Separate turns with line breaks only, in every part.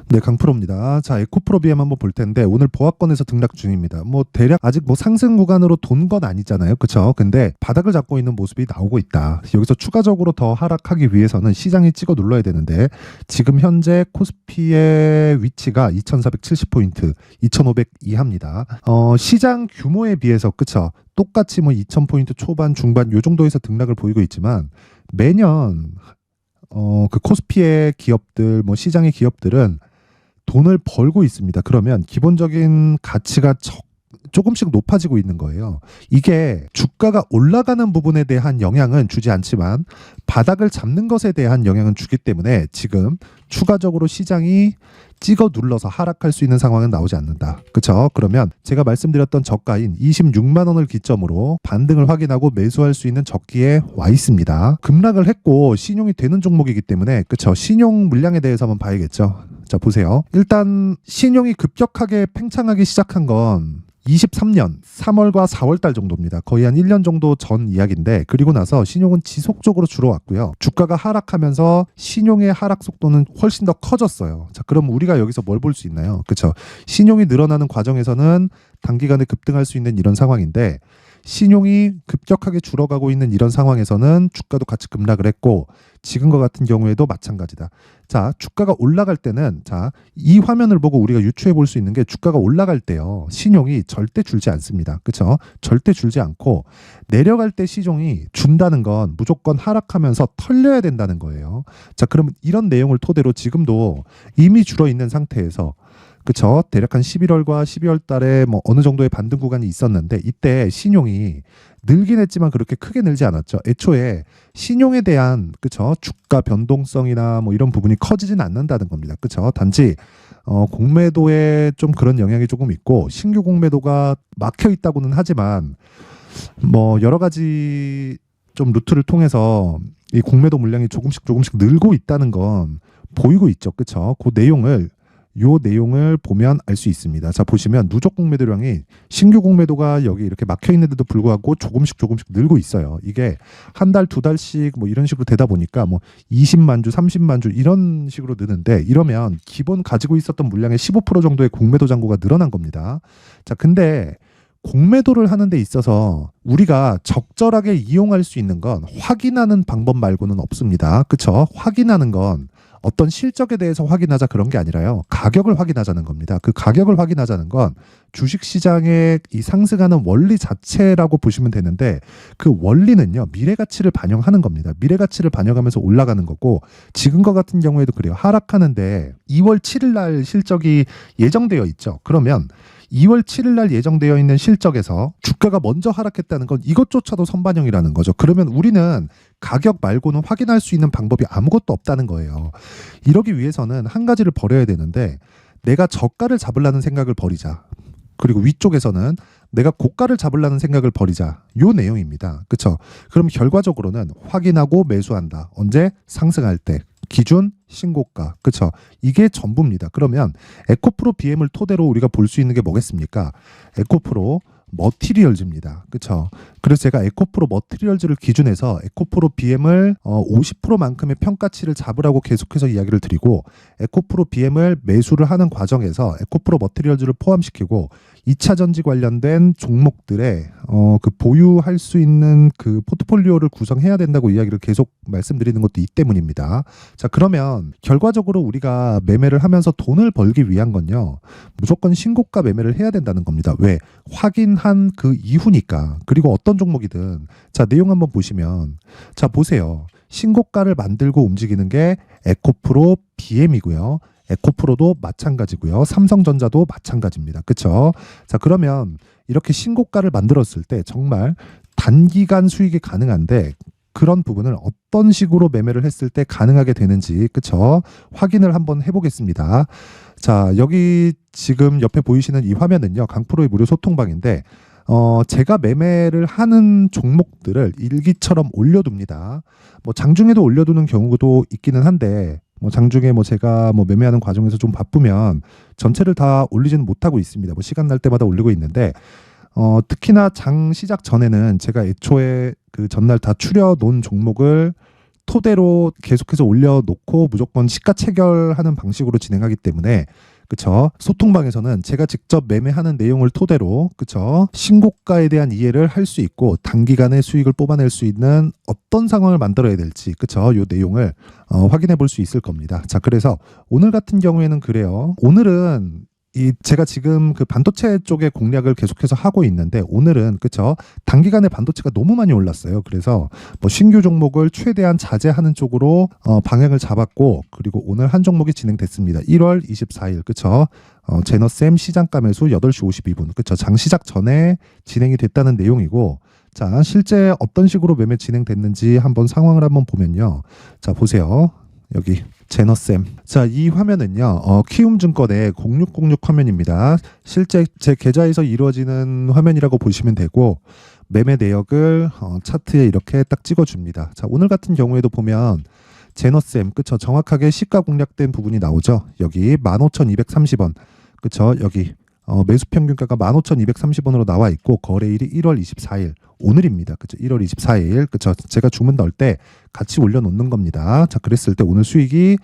네, 강프로입니다. 자, 에코프로 BM 한번 볼 텐데 오늘 보합권에서 등락 중입니다. 뭐 대략 아직 뭐 상승 구간으로 돈 건 아니잖아요. 그렇죠? 근데 바닥을 잡고 있는 모습이 나오고 있다. 여기서 추가적으로 더 하락하기 위해서는 시장이 찍어 눌러야 되는데 지금 현재 코스피의 위치가 2470포인트, 2500 이하입니다. 시장 규모에 비해서 그렇죠? 똑같이 뭐 2000포인트 초반, 중반 요 정도에서 등락을 보이고 있지만 매년 그 코스피의 기업들, 뭐 시장의 기업들은 돈을 벌고 있습니다. 그러면 기본적인 가치가 조금씩 높아지고 있는 거예요. 이게 주가가 올라가는 부분에 대한 영향은 주지 않지만 바닥을 잡는 것에 대한 영향은 주기 때문에 지금 추가적으로 시장이 찍어 눌러서 하락할 수 있는 상황은 나오지 않는다. 그렇죠? 그러면 제가 말씀드렸던 저가인 26만 원을 기점으로 반등을 확인하고 매수할 수 있는 저기에 와 있습니다. 급락을 했고 신용이 되는 종목이기 때문에 그렇죠? 신용 물량에 대해서 한번 봐야겠죠. 자, 보세요. 일단 신용이 급격하게 팽창하기 시작한 건 23년 3월과 4월 달 정도입니다. 거의 한 1년 정도 전 이야기인데 그리고 나서 신용은 지속적으로 줄어왔고요. 주가가 하락하면서 신용의 하락 속도는 훨씬 더 커졌어요. 자, 그럼 우리가 여기서 뭘 볼 수 있나요? 그렇죠? 신용이 늘어나는 과정에서는 단기간에 급등할 수 있는 이런 상황인데 신용이 급격하게 줄어가고 있는 이런 상황에서는 주가도 같이 급락을 했고 지금과 같은 경우에도 마찬가지다. 자, 주가가 올라갈 때는 자, 이 화면을 보고 우리가 유추해 볼 수 있는 게 주가가 올라갈 때요. 신용이 절대 줄지 않습니다. 그렇죠? 절대 줄지 않고 내려갈 때 시종이 준다는 건 무조건 하락하면서 털려야 된다는 거예요. 자, 그럼 이런 내용을 토대로 지금도 이미 줄어 있는 상태에서 그쵸? 대략 한 11월과 12월 달에 뭐 어느 정도의 반등 구간이 있었는데 이때 신용이 늘긴 했지만 그렇게 크게 늘지 않았죠. 애초에 신용에 대한 그쵸? 주가 변동성이나 뭐 이런 부분이 커지진 않는다는 겁니다. 그쵸? 단지 공매도에 좀 그런 영향이 조금 있고 신규 공매도가 막혀 있다고는 하지만 뭐 여러 가지 좀 루트를 통해서 이 공매도 물량이 조금씩 늘고 있다는 건 보이고 있죠. 그쵸? 그 내용을 요 내용을 보면 알 수 있습니다. 자, 보시면 누적 공매도량이 신규 공매도가 여기 이렇게 막혀 있는데도 불구하고 조금씩 늘고 있어요. 이게 한 달, 두 달씩 뭐 이런 식으로 되다 보니까 뭐 20만 주, 30만 주 이런 식으로 느는데 이러면 기본 가지고 있었던 물량의 15% 정도의 공매도 잔고가 늘어난 겁니다. 자, 근데 공매도를 하는 데 있어서 우리가 적절하게 이용할 수 있는 건 확인하는 방법 말고는 없습니다. 그쵸? 확인하는 건 어떤 실적에 대해서 확인하자 그런 게 아니라요. 가격을 확인하자는 겁니다. 그 가격을 확인하자는 건 주식시장의 이 상승하는 원리 자체라고 보시면 되는데 그 원리는요. 미래가치를 반영하는 겁니다. 미래가치를 반영하면서 올라가는 거고 지금과 같은 경우에도 그래요. 하락하는데 2월 7일 날 실적이 예정되어 있죠. 그러면 2월 7일 날 예정되어 있는 실적에서 주가가 먼저 하락했다는 건 이것조차도 선반영이라는 거죠. 그러면 우리는 가격 말고는 확인할 수 있는 방법이 아무것도 없다는 거예요. 이러기 위해서는 한 가지를 버려야 되는데 내가 저가를 잡으려는 생각을 버리자. 그리고 위쪽에서는 내가 고가를 잡으려는 생각을 버리자. 요 내용입니다. 그렇죠? 그럼 결과적으로는 확인하고 매수한다. 언제? 상승할 때. 기준 신고가. 그렇죠? 이게 전부입니다. 그러면 에코프로 BM을 토대로 우리가 볼 수 있는 게 뭐겠습니까? 에코프로 머티리얼즈입니다. 그렇죠? 그래서 제가 에코프로 머티리얼즈를 기준해서 에코프로 BM을 50%만큼의 평가치를 잡으라고 계속해서 이야기를 드리고 에코프로 BM을 매수를 하는 과정에서 에코프로 머티리얼즈를 포함시키고 2차 전지 관련된 종목들의 그 보유할 수 있는 그 포트폴리오를 구성해야 된다고 이야기를 계속 말씀드리는 것도 이 때문입니다. 자, 그러면 결과적으로 우리가 매매를 하면서 돈을 벌기 위한 건요. 무조건 신고가 매매를 해야 된다는 겁니다. 왜? 확인한 그 이후니까. 그리고 어떤 종목이든 자, 내용 한번 보시면 자, 보세요. 신고가를 만들고 움직이는 게 에코프로 BM이고요. 에코프로도 마찬가지고요. 삼성전자도 마찬가지입니다. 그렇죠? 자, 그러면 이렇게 신고가를 만들었을 때 정말 단기간 수익이 가능한데 그런 부분을 어떤 식으로 매매를 했을 때 가능하게 되는지 그렇죠? 확인을 한번 해보겠습니다. 자, 여기 지금 옆에 보이시는 이 화면은요. 강프로의 무료 소통방인데 제가 매매를 하는 종목들을 일기처럼 올려둡니다. 뭐 장중에도 올려두는 경우도 있기는 한데 뭐 장중에 뭐 제가 뭐 매매하는 과정에서 좀 바쁘면 전체를 다 올리지는 못하고 있습니다. 뭐 시간 날 때마다 올리고 있는데 특히나 장 시작 전에는 제가 애초에 그 전날 다 추려 놓은 종목을 토대로 계속해서 올려놓고 무조건 시가 체결하는 방식으로 진행하기 때문에 그쵸. 소통방에서는 제가 직접 매매하는 내용을 토대로 그쵸. 신고가에 대한 이해를 할 수 있고 단기간에 수익을 뽑아낼 수 있는 어떤 상황을 만들어야 될지 그쵸. 요 내용을 확인해 볼 수 있을 겁니다. 자, 그래서 오늘 같은 경우에는 그래요. 오늘은 제가 지금 그 반도체 쪽의 공략을 계속해서 하고 있는데 오늘은 그쵸 단기간에 반도체가 너무 많이 올랐어요. 그래서 뭐 신규 종목을 최대한 자제하는 쪽으로 방향을 잡았고 그리고 오늘 한 종목이 진행됐습니다. 1월 24일 그쵸 제너셈 시장가 매수 8시 52분 그쵸 장 시작 전에 진행이 됐다는 내용이고 자 실제 어떤 식으로 매매 진행됐는지 한번 상황을 한번 보면요. 자 보세요. 여기 제너셈. 자, 이 화면은요. 키움증권의 0606 화면입니다. 실제 제 계좌에서 이루어지는 화면이라고 보시면 되고 매매 내역을 차트에 이렇게 딱 찍어줍니다. 자, 오늘 같은 경우에도 보면 제너셈, 그쵸? 정확하게 시가 공략된 부분이 나오죠. 여기 15,230원, 그쵸? 여기 매수 평균가가 15,230원으로 나와 있고 거래일이 1월 24일 오늘입니다. 그쵸? 1월 24일 그쵸? 제가 주문 넣을 때 같이 올려놓는 겁니다. 자, 그랬을 때 오늘 수익이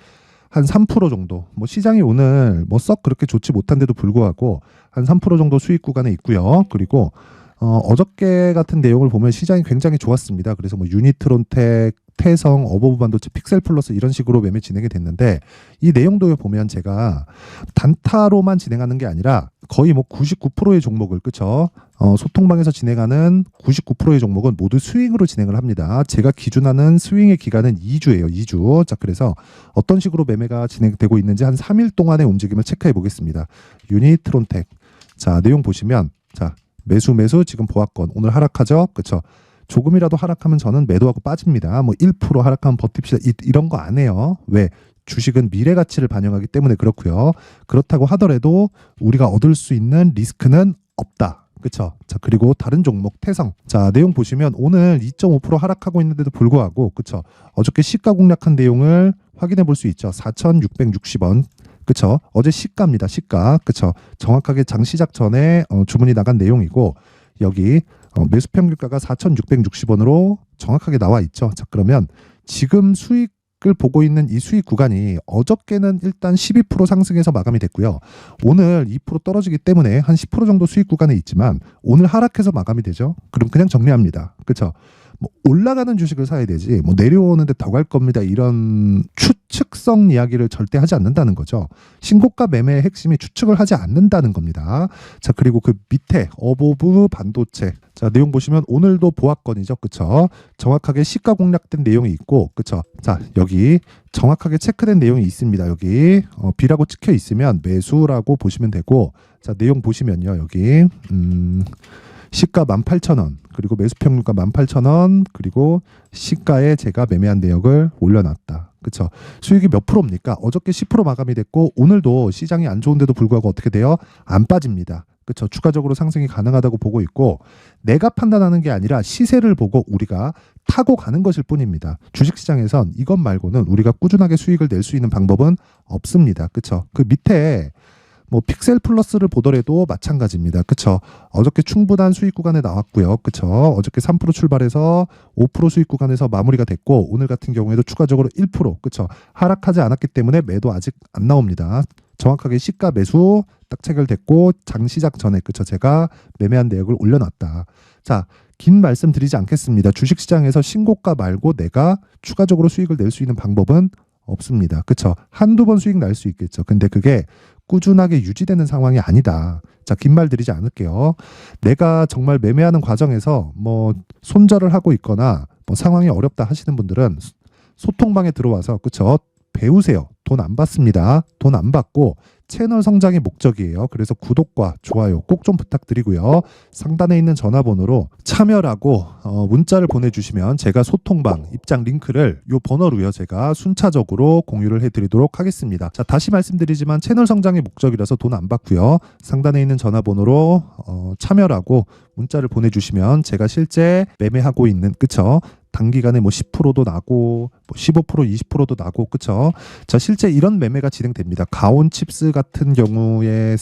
한 3% 정도. 뭐 시장이 오늘 뭐 썩 그렇게 좋지 못한데도 불구하고 한 3% 정도 수익 구간에 있고요. 그리고 어저께 같은 내용을 보면 시장이 굉장히 좋았습니다. 그래서 뭐 유니트론텍, 태성, 어버브 반도체, 픽셀 플러스 이런 식으로 매매 진행이 됐는데 이 내용도 보면 제가 단타로만 진행하는 게 아니라 거의 뭐 99%의 종목을 그쵸? 소통방에서 진행하는 99%의 종목은 모두 스윙으로 진행을 합니다. 제가 기준하는 스윙의 기간은 2주예요. 2주. 자, 그래서 어떤 식으로 매매가 진행되고 있는지 한 3일 동안의 움직임을 체크해 보겠습니다. 유니트론텍. 자, 내용 보시면 자, 매수 지금 보았건 오늘 하락하죠. 그쵸? 조금이라도 하락하면 저는 매도하고 빠집니다. 뭐 1% 하락하면 버팁시다. 이런 거 안 해요. 왜? 주식은 미래 가치를 반영하기 때문에 그렇고요. 그렇다고 하더라도 우리가 얻을 수 있는 리스크는 없다. 그쵸? 자, 그리고 다른 종목 태성. 자, 내용 보시면 오늘 2.5% 하락하고 있는데도 불구하고 그쵸? 어저께 시가 공략한 내용을 확인해 볼 수 있죠. 4,660원. 그쵸? 어제 시가입니다. 시가. 그쵸? 정확하게 장 시작 전에 주문이 나간 내용이고 여기 매수 평균가가 4,660원으로 정확하게 나와 있죠. 자, 그러면 지금 수익을 보고 있는 이 수익 구간이 어저께는 일단 12% 상승해서 마감이 됐고요. 오늘 2% 떨어지기 때문에 한 10% 정도 수익 구간에 있지만 오늘 하락해서 마감이 되죠. 그럼 그냥 정리합니다. 그렇죠? 뭐 올라가는 주식을 사야 되지 뭐 내려오는데 더 갈 겁니다. 이런 추측성 이야기를 절대 하지 않는다는 거죠. 신고가 매매의 핵심이 추측을 하지 않는다는 겁니다. 자, 그리고 그 밑에 어보브 반도체. 자, 내용 보시면 오늘도 보합권이죠. 그쵸? 정확하게 시가 공략된 내용이 있고 그쵸? 자, 여기 정확하게 체크된 내용이 있습니다. 여기 B라고 찍혀 있으면 매수라고 보시면 되고 자, 내용 보시면요. 여기 시가 18,000원 그리고 매수 평균가 18,000원 그리고 시가에 제가 매매한 내역을 올려놨다. 그쵸? 수익이 몇 프로입니까? 어저께 10% 마감이 됐고 오늘도 시장이 안 좋은데도 불구하고 어떻게 돼요? 안 빠집니다. 그쵸? 추가적으로 상승이 가능하다고 보고 있고 내가 판단하는 게 아니라 시세를 보고 우리가 타고 가는 것일 뿐입니다. 주식시장에선 이것 말고는 우리가 꾸준하게 수익을 낼 수 있는 방법은 없습니다. 그쵸? 그 밑에 뭐 픽셀 플러스를 보더라도 마찬가지입니다. 그쵸? 어저께 충분한 수익 구간에 나왔고요. 그쵸? 어저께 3% 출발해서 5% 수익 구간에서 마무리가 됐고 오늘 같은 경우에도 추가적으로 1% 그쵸? 하락하지 않았기 때문에 매도 아직 안 나옵니다. 정확하게 시가 매수 딱 체결됐고 장 시작 전에 그쵸? 제가 매매한 내역을 올려놨다. 자, 긴 말씀 드리지 않겠습니다. 주식시장에서 신고가 말고 내가 추가적으로 수익을 낼 수 있는 방법은 없습니다. 그쵸? 한두 번 수익 날 수 있겠죠. 근데 그게 꾸준하게 유지되는 상황이 아니다. 자, 긴 말 드리지 않을게요. 내가 정말 매매하는 과정에서 뭐 손절을 하고 있거나 뭐 상황이 어렵다 하시는 분들은 소통방에 들어와서 그쵸? 배우세요. 돈 안 받습니다. 돈 안 받고 채널 성장이 목적이에요. 그래서 구독과 좋아요 꼭 좀 부탁드리고요. 상단에 있는 전화번호로 참여라고 문자를 보내주시면 제가 소통방 입장 링크를 요 번호로요 제가 순차적으로 공유를 해드리도록 하겠습니다. 자, 다시 말씀드리지만 채널 성장이 목적이라서 돈 안 받고요. 상단에 있는 전화번호로 참여라고 문자를 보내주시면 제가 실제 매매하고 있는 그쵸? 단기간에 뭐 10%도 나고 뭐 15% 20%도 나고 그쵸? 자, 실제 이런 매매가 진행됩니다. 가온칩스 같은 경우에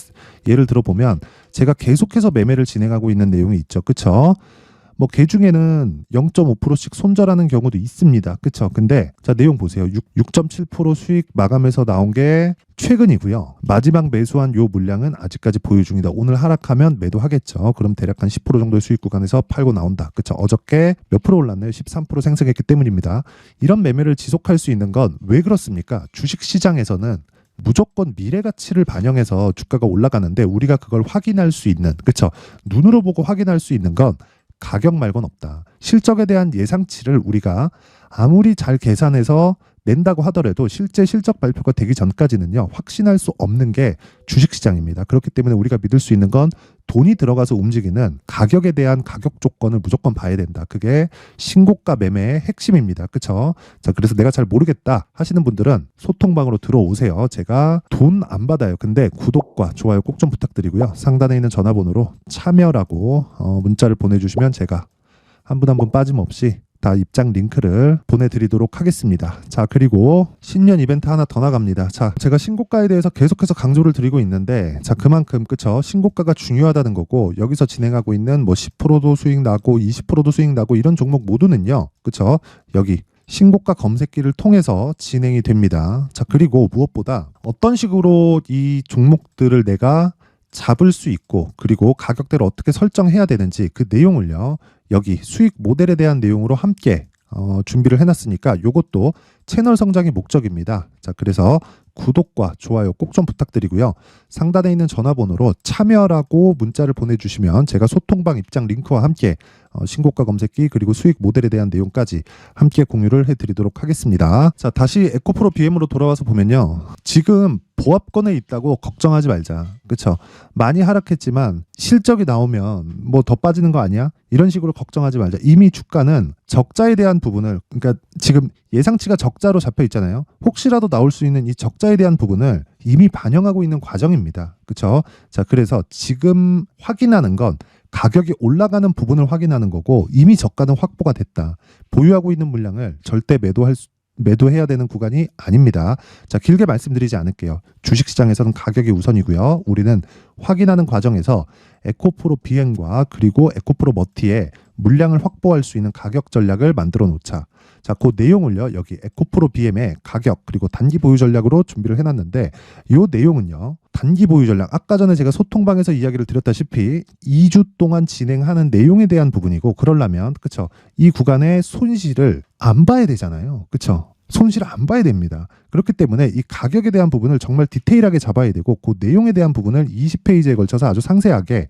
예를 들어 보면 제가 계속해서 매매를 진행하고 있는 내용이 있죠. 그쵸? 뭐 개중에는 0.5%씩 손절하는 경우도 있습니다. 그쵸? 근데 자 내용 보세요. 6.7% 수익 마감해서 나온 게 최근이고요. 마지막 매수한 요 물량은 아직까지 보유 중이다. 오늘 하락하면 매도하겠죠. 그럼 대략 한 10% 정도의 수익 구간에서 팔고 나온다. 그쵸? 어저께 몇 프로 올랐나요? 13% 생성했기 때문입니다. 이런 매매를 지속할 수 있는 건 왜 그렇습니까? 주식 시장에서는 무조건 미래 가치를 반영해서 주가가 올라가는데 우리가 그걸 확인할 수 있는, 그쵸? 눈으로 보고 확인할 수 있는 건 가격 말고는 없다. 실적에 대한 예상치를 우리가 아무리 잘 계산해서 낸다고 하더라도 실제 실적 발표가 되기 전까지는요, 확신할 수 없는 게 주식시장입니다. 그렇기 때문에 우리가 믿을 수 있는 건 돈이 들어가서 움직이는 가격에 대한 가격 조건을 무조건 봐야 된다. 그게 신고가 매매의 핵심입니다. 그쵸? 자, 그래서 내가 잘 모르겠다 하시는 분들은 소통방으로 들어오세요. 제가 돈 안 받아요. 근데 구독과 좋아요 꼭 좀 부탁드리고요. 상단에 있는 전화번호로 참여라고 문자를 보내주시면 제가 한 분 한 분 빠짐없이 다 입장 링크를 보내드리도록 하겠습니다. 자, 그리고 신년 이벤트 하나 더 나갑니다. 자, 제가 신고가에 대해서 계속해서 강조를 드리고 있는데, 자, 그만큼 그쵸? 신고가가 중요하다는 거고, 여기서 진행하고 있는 뭐 10%도 수익 나고 20%도 수익 나고 이런 종목 모두는요, 그쵸? 여기 신고가 검색기를 통해서 진행이 됩니다. 자, 그리고 무엇보다 어떤 식으로 이 종목들을 내가 잡을 수 있고, 그리고 가격대를 어떻게 설정해야 되는지 그 내용을요, 여기 수익 모델에 대한 내용으로 함께 준비를 해놨으니까 이것도 채널 성장의 목적입니다. 자, 그래서 구독과 좋아요 꼭 좀 부탁드리고요. 상단에 있는 전화번호로 참여라고 문자를 보내주시면 제가 소통방 입장 링크와 함께 신고가 검색기 그리고 수익 모델에 대한 내용까지 함께 공유를 해드리도록 하겠습니다. 자, 다시 에코프로 BM으로 돌아와서 보면요. 지금 보합권에 있다고 걱정하지 말자. 그쵸? 많이 하락했지만 실적이 나오면 뭐 더 빠지는 거 아니야? 이런 식으로 걱정하지 말자. 이미 주가는 적자에 대한 부분을, 그러니까 지금 예상치가 적자로 잡혀 있잖아요. 혹시라도 나올 수 있는 이 적자에 대한 부분을 이미 반영하고 있는 과정입니다. 그쵸? 자, 그래서 지금 확인하는 건 가격이 올라가는 부분을 확인하는 거고, 이미 저가는 확보가 됐다. 보유하고 있는 물량을 절대 매도해야 되는 구간이 아닙니다. 자, 길게 말씀드리지 않을게요. 주식시장에서는 가격이 우선이고요. 우리는 확인하는 과정에서 에코프로 비행과 그리고 에코프로 머티에 물량을 확보할 수 있는 가격 전략을 만들어 놓자. 자, 그 내용을요, 여기 에코프로 BM의 가격 그리고 단기 보유 전략으로 준비를 해놨는데, 이 내용은요, 단기 보유 전략, 아까 전에 제가 소통방에서 이야기를 드렸다시피 2주 동안 진행하는 내용에 대한 부분이고, 그러려면 그쵸, 이 구간의 손실을 안 봐야 되잖아요. 그쵸? 손실을 안 봐야 됩니다. 그렇기 때문에 이 가격에 대한 부분을 정말 디테일하게 잡아야 되고, 그 내용에 대한 부분을 20페이지에 걸쳐서 아주 상세하게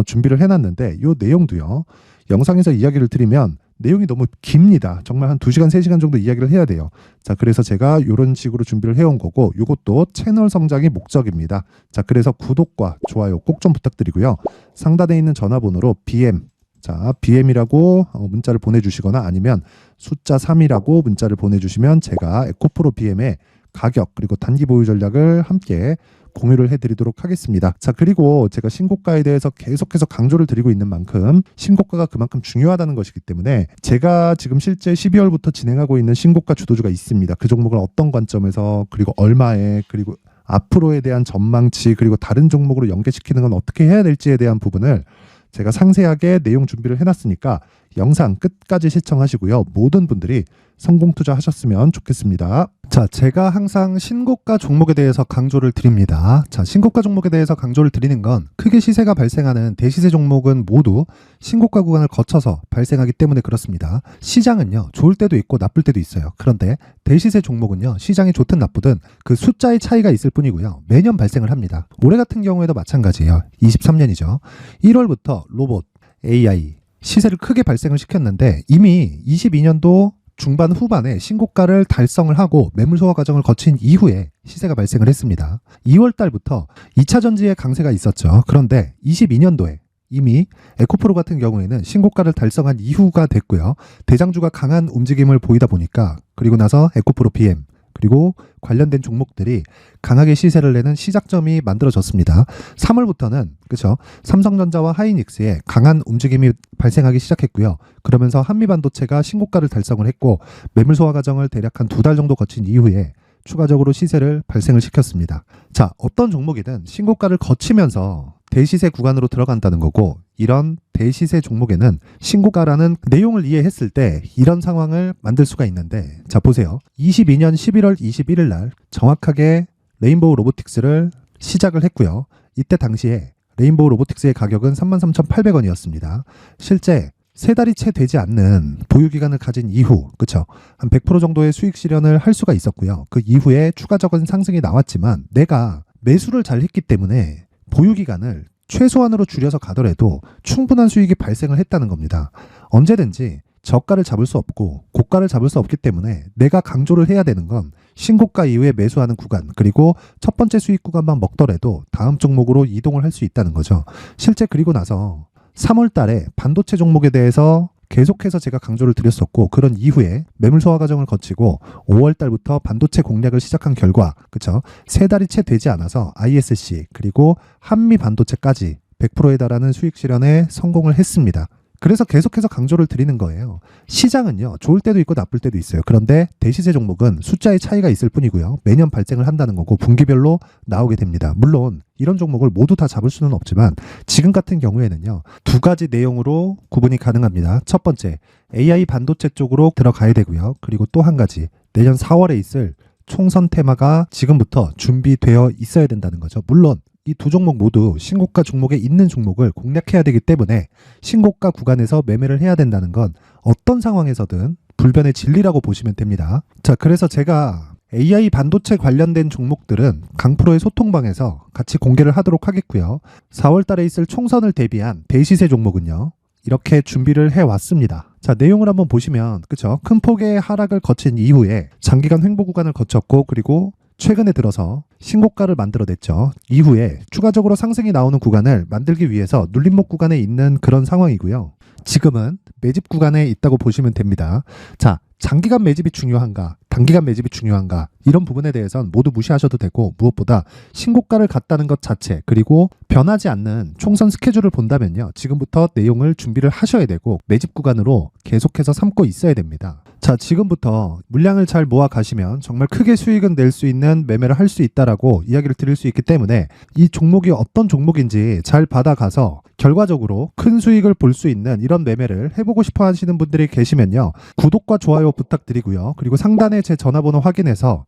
준비를 해놨는데, 이 내용도요, 영상에서 이야기를 드리면 내용이 너무 깁니다. 정말 한 2시간, 3시간 정도 이야기를 해야 돼요. 자, 그래서 제가 이런 식으로 준비를 해온 거고, 이것도 채널 성장의 목적입니다. 자, 그래서 구독과 좋아요 꼭 좀 부탁드리고요. 상단에 있는 전화번호로 BM, 자, BM이라고 문자를 보내주시거나 아니면 숫자 3이라고 문자를 보내주시면 제가 에코프로 BM의 가격 그리고 단기 보유 전략을 함께 공유를 해드리도록 하겠습니다. 자, 그리고 제가 신고가에 대해서 계속해서 강조를 드리고 있는 만큼 신고가가 그만큼 중요하다는 것이기 때문에 제가 지금 실제 12월부터 진행하고 있는 신고가 주도주가 있습니다. 그 종목을 어떤 관점에서 그리고 얼마에 그리고 앞으로에 대한 전망치 그리고 다른 종목으로 연계시키는 건 어떻게 해야 될지에 대한 부분을 제가 상세하게 내용 준비를 해놨으니까 영상 끝까지 시청하시고요. 모든 분들이 성공 투자하셨으면 좋겠습니다. 자, 제가 항상 신고가 종목에 대해서 강조를 드립니다. 자, 신고가 종목에 대해서 강조를 드리는 건 크게 시세가 발생하는 대시세 종목은 모두 신고가 구간을 거쳐서 발생하기 때문에 그렇습니다. 시장은요, 좋을 때도 있고 나쁠 때도 있어요. 그런데 대시세 종목은요, 시장이 좋든 나쁘든 그 숫자의 차이가 있을 뿐이고요. 매년 발생을 합니다. 올해 같은 경우에도 마찬가지예요. 23년이죠. 1월부터 로봇, AI, 시세를 크게 발생을 시켰는데 이미 22년도 중반 후반에 신고가를 달성을 하고 매물 소화 과정을 거친 이후에 시세가 발생을 했습니다. 2월 달부터 2차 전지의 강세가 있었죠. 그런데 22년도에 이미 에코프로 같은 경우에는 신고가를 달성한 이후가 됐고요. 대장주가 강한 움직임을 보이다 보니까 그리고 나서 에코프로 BM 그리고 관련된 종목들이 강하게 시세를 내는 시작점이 만들어졌습니다. 3월부터는 그렇죠. 삼성전자와 하이닉스의 강한 움직임이 발생하기 시작했고요. 그러면서 한미반도체가 신고가를 달성을 했고 매물 소화 과정을 대략 한 2달 정도 거친 이후에 추가적으로 시세를 발생을 시켰습니다. 자, 어떤 종목이든 신고가를 거치면서 대시세 구간으로 들어간다는 거고 이런 대시세 종목에는 신고가라는 내용을 이해했을 때 이런 상황을 만들 수가 있는데, 자 보세요. 22년 11월 21일 날 정확하게 레인보우 로보틱스를 시작을 했고요. 이때 당시에 레인보우 로보틱스의 가격은 33,800원이었습니다. 실제 세 달이 채 되지 않는 보유기간을 가진 이후, 그쵸? 한 100% 정도의 수익 실현을 할 수가 있었고요. 그 이후에 추가적인 상승이 나왔지만 내가 매수를 잘 했기 때문에 보유기간을 최소한으로 줄여서 가더라도 충분한 수익이 발생을 했다는 겁니다. 언제든지 저가를 잡을 수 없고 고가를 잡을 수 없기 때문에 내가 강조를 해야 되는 건 신고가 이후에 매수하는 구간, 그리고 첫 번째 수익 구간만 먹더라도 다음 종목으로 이동을 할 수 있다는 거죠. 실제 그리고 나서 3월 달에 반도체 종목에 대해서 계속해서 제가 강조를 드렸었고, 그런 이후에 매물 소화 과정을 거치고 5월 달부터 반도체 공략을 시작한 결과, 그쵸? 세 달이 채 되지 않아서 ISC 그리고 한미 반도체까지 100%에 달하는 수익 실현에 성공을 했습니다. 그래서 계속해서 강조를 드리는 거예요. 시장은요, 좋을 때도 있고 나쁠 때도 있어요. 그런데 대시세 종목은 숫자의 차이가 있을 뿐이고요. 매년 발생을 한다는 거고 분기별로 나오게 됩니다. 물론 이런 종목을 모두 다 잡을 수는 없지만 지금 같은 경우에는요, 두 가지 내용으로 구분이 가능합니다. 첫 번째, AI 반도체 쪽으로 들어가야 되고요. 그리고 또 한 가지, 내년 4월에 있을 총선 테마가 지금부터 준비되어 있어야 된다는 거죠. 물론 이 두 종목 모두 신고가 종목에 있는 종목을 공략해야 되기 때문에 신고가 구간에서 매매를 해야 된다는 건 어떤 상황에서든 불변의 진리라고 보시면 됩니다. 자, 그래서 제가 AI 반도체 관련된 종목들은 강프로의 소통방에서 같이 공개를 하도록 하겠고요. 4월 달에 있을 총선을 대비한 대시세 종목은요, 이렇게 준비를 해왔습니다. 자, 내용을 한번 보시면, 그쵸? 큰 폭의 하락을 거친 이후에 장기간 횡보 구간을 거쳤고, 그리고 최근에 들어서 신고가를 만들어냈죠. 이후에 추가적으로 상승이 나오는 구간을 만들기 위해서 눌림목 구간에 있는 그런 상황이고요. 지금은 매집 구간에 있다고 보시면 됩니다. 자, 장기간 매집이 중요한가, 단기간 매집이 중요한가, 이런 부분에 대해서는 모두 무시하셔도 되고, 무엇보다 신고가를 갔다는 것 자체, 그리고 변하지 않는 총선 스케줄을 본다면요, 지금부터 내용을 준비를 하셔야 되고 매집 구간으로 계속해서 삼고 있어야 됩니다. 자, 지금부터 물량을 잘 모아 가시면 정말 크게 수익은 낼 수 있는 매매를 할 수 있다라고 이야기를 드릴 수 있기 때문에 이 종목이 어떤 종목인지 잘 받아가서 결과적으로 큰 수익을 볼 수 있는 이런 매매를 해보고 싶어 하시는 분들이 계시면요, 구독과 좋아요 부탁드리고요. 그리고 상단에 제 전화번호 확인해서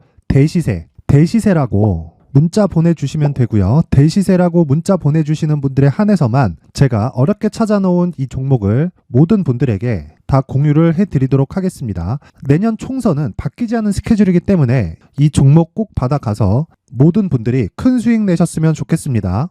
대시세라고 문자 보내주시면 되고요. 대시세라고 문자 보내주시는 분들에 한해서만 제가 어렵게 찾아놓은 이 종목을 모든 분들에게 다 공유를 해드리도록 하겠습니다. 내년 총선은 바뀌지 않은 스케줄이기 때문에 이 종목 꼭 받아가서 모든 분들이 큰 수익 내셨으면 좋겠습니다.